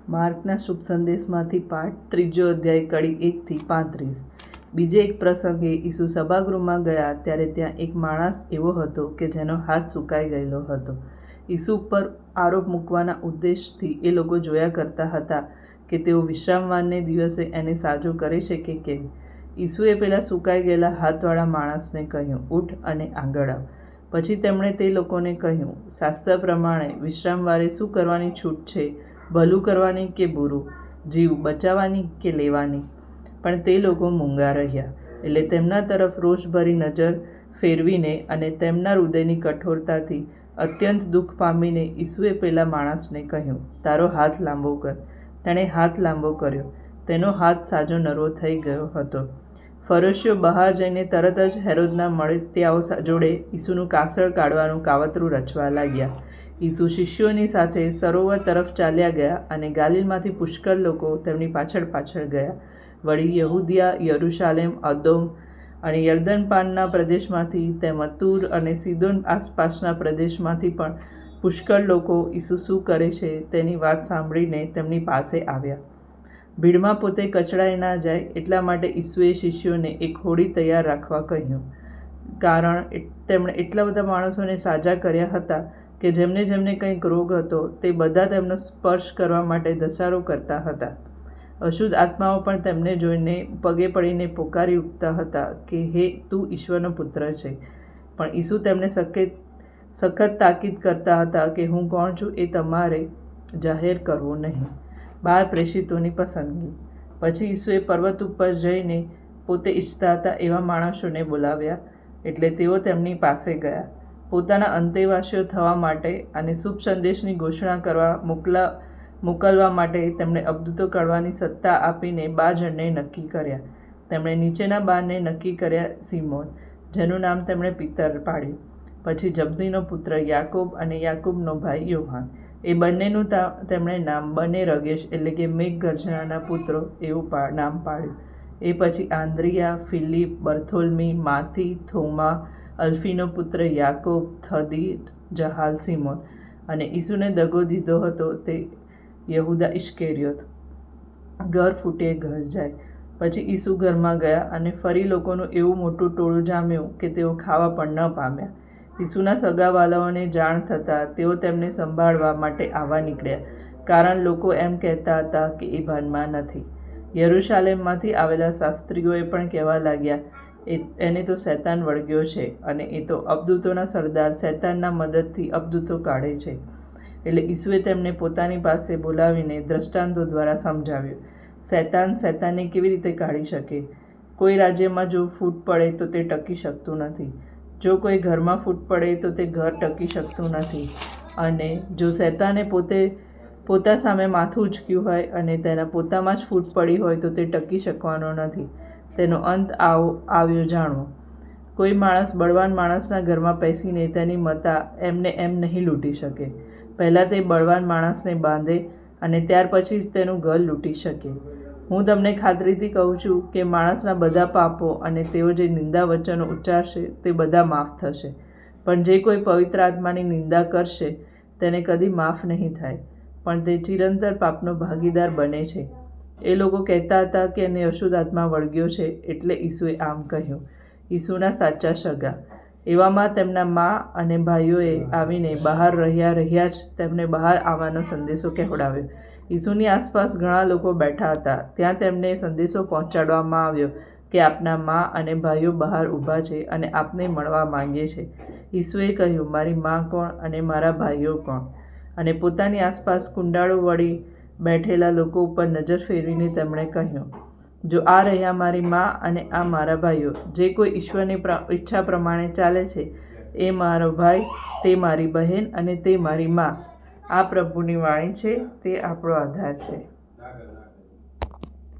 માર્કના શુભ સંદેશમાંથી પાઠ 3 અધ્યાય કડી 1 થી 35। બીજે એક પ્રસંગે ઈસુ સભાગૃહમાં ગયા ત્યારે ત્યાં એક માણસ એવો હતો કે જેનો હાથ સુકાઈ ગયેલો હતો। ઈસુ પર આરોપ મૂકવાના ઉદ્દેશથી એ લોકો જોયા કરતા હતા કે તેઓ વિશ્રામવારને દિવસે એને સાજો કરે છે કે કેમ। ઈસુએ પેલા સુકાઈ ગયેલા હાથવાળા માણસને કહ્યું, ઉઠ અને આગળ આવ। પછી તેમણે તે લોકોને કહ્યું, શાસ્ત્ર પ્રમાણે વિશ્રામવારે શું કરવાની છૂટ છે, ભલું કરવાની કે બુરું, જીવ બચાવવાની કે લેવાની? પણ તે લોકો મૂંગા રહ્યા। એટલે તેમના તરફ રોષભરી નજર ફેરવીને અને તેમના હૃદયની કઠોરતાથી અત્યંત દુઃખ પામીને ઈસુએ પેલા માણસને કહ્યું, તારો હાથ લાંબો કર। તેણે હાથ લાંબો કર્યો, તેનો હાથ સાજો નરવો થઈ ગયો હતો। ફરોશીઓ બહાર જઈને તરત જ હેરોદના મળતિયાઓ જોડે ઈસુનું કાસળ કાઢવાનું કાવતરું રચવા લાગ્યા। ઈસુ શિષ્યોની સાથે સરોવર તરફ ચાલ્યા ગયા અને ગાલિલમાંથી પુષ્કળ લોકો તેમની પાછળ પાછળ ગયા। વળી યહૂદિયા, યરૂશાલેમ, અદોમ અને યર્દન પારના પ્રદેશમાંથી તેમજ તૂર અને સીદોન આસપાસના પ્રદેશમાંથી પણ પુષ્કળ લોકો ઈસુ શું કરે છે તેની વાત સાંભળીને તેમની પાસે આવ્યા। ભીડમાં પોતે કચડાઈ ના જાય એટલા માટે ઈસુએ શિષ્યોને એક હોડી તૈયાર રાખવા કહ્યું, કારણ તેમણે એટલા બધા માણસોને સાજા કર્યા હતા કે જેમને જેમને કંઈક રોગ હતો તે બધા તેમનો સ્પર્શ કરવા માટે ધસારો કરતા હતા। અશુદ્ધ આત્માઓ પણ તેમને જોઈને પગે પડીને પોકારી ઉઠતા હતા કે હે, તું ઈશ્વરનો પુત્ર છે। પણ ઈસુ તેમને સખત તાકીદ કરતા હતા કે હું કોણ છું એ તમારે જાહેર કરવું નહીં। 12 પ્રેષિતોની પસંદગી। પછી ઈસુએ પર્વત ઉપર જઈને પોતે ઈચ્છતા હતા એવા માણસોને બોલાવ્યા, એટલે તેઓ તેમની પાસે ગયા। પોતાના અંતેવાસીઓ થવા માટે અને શુભ સંદેશની ઘોષણા કરવા મોકલવા માટે તેમણે અબદૂતો કાઢવાની સત્તા આપીને 12 જણને નક્કી કર્યા। તેમણે નીચેના 12ને નક્કી કર્યા, સિમોન, જેનું નામ તેમણે પીતર પાડ્યું, પછી જબદીનો પુત્ર યાકૂબ અને યાકૂબનો ભાઈ યોહાન, એ બંનેનું તેમણે નામ બને-રગેશ એટલે કે મેઘગર્જનાના પુત્રો એવું નામ પાડ્યું। એ પછી આંદ્રિયા, ફિલિપ, બર્થોલ્મી, માથી, થોમા, અલ્ફીનો પુત્ર યાકૂબ, થદી, જહાલ, સિમોન અને ઈસુને દગો દીધો હતો તે યહૂદા ઇસ્કરિયોત। ઘર ફૂટે ઘર જાય। પછી ઈસુ ઘરમાં ગયા અને ફરી લોકોનું એવું મોટું ટોળું જામ્યું કે તેઓ ખાવા પણ ન પામ્યા। ઈસુના સગાવાલાઓને જાણ થતાં તેઓ તેમને સંભાળવા માટે આવવા નીકળ્યા, કારણ લોકો એમ કહેતા હતા કે એ ભાનમાં નથી। યરૂશાલેમમાંથી આવેલા શાસ્ત્રીઓએ પણ કહેવા લાગ્યા, એને તો શૈતાન વળગ્યો છે અને એ તો અબદૂતોના સરદાર શૈતાનના મદદથી અબદૂતો કાઢે છે। એટલે ઈસુએ તેમને પોતાની પાસે બોલાવીને દ્રષ્ટાંતો દ્વારા સમજાવ્યું, શૈતાન શૈતાનને કેવી રીતે કાઢી શકે? કોઈ રાજ્યમાં જો ફૂટ પડે તો તે ટકી શકતું નથી, જો કોઈ ઘરમાં ફૂટ પડે તો તે ઘર ટકી શકતું નથી। અને જો શૈતાને પોતા સામે માથું ઉંચક્યું હોય અને તેના પોતામાં જ ફૂટ પડી હોય તો તે ટકી શકવાનો નથી। તેનો અંત આવ્યો જાણવો। કોઈ માણસ બળવાન માણસના ઘરમાં પેસીને તેની મતા એમને એમ નહીં લૂંટી શકે। પહેલાં તે બળવાન માણસને બાંધે અને ત્યાર પછી જ તેનું ઘર લૂંટી શકે। હું તમને ખાતરીથી કહું છું કે માણસના બધા પાપો અને તેઓ જે નિંદા વચનો ઉચ્ચારશે તે બધા માફ થશે, પણ જે કોઈ પવિત્ર આત્માની નિંદા કરશે તેને કદી માફ નહીં થાય, પણ તે ચિરંતર પાપનો ભાગીદાર બને છે। એ લોકો કહેતા હતા કે એને અશુદ્ધ આત્મા વળગ્યો છે, એટલે ઈસુએ આમ કહ્યું। ઈસુના સાચા સગા। એવામાં તેમના મા અને ભાઈઓએ આવીને બહાર રહ્યા જ તેમને બહાર આવવાનો સંદેશો કહેવડાવ્યો। ઈસુની આસપાસ ઘણા લોકો બેઠા હતા। ત્યાં તેમને સંદેશો પહોંચાડવામાં આવ્યો કે આપના મા અને ભાઈઓ બહાર ઊભા છે અને આપને મળવા માંગે છે। ઈસુએ કહ્યું, મારી મા કોણ અને મારા ભાઈઓ કોણ? અને પોતાની આસપાસ કુંડાળો વળી બેઠેલા લોકો ઉપર નજર ફેરવીને તેમણે કહ્યું, જો આ રહ્યા મારી મા અને આ મારા ભાઈઓ, જે કોઈ ઈશ્વરની ઈચ્છા પ્રમાણે ચાલે છે, એ મારો ભાઈ, તે મારી બહેન અને તે મારી મા। આ પ્રભુની વાણી છે, તે આપણો આધાર છે।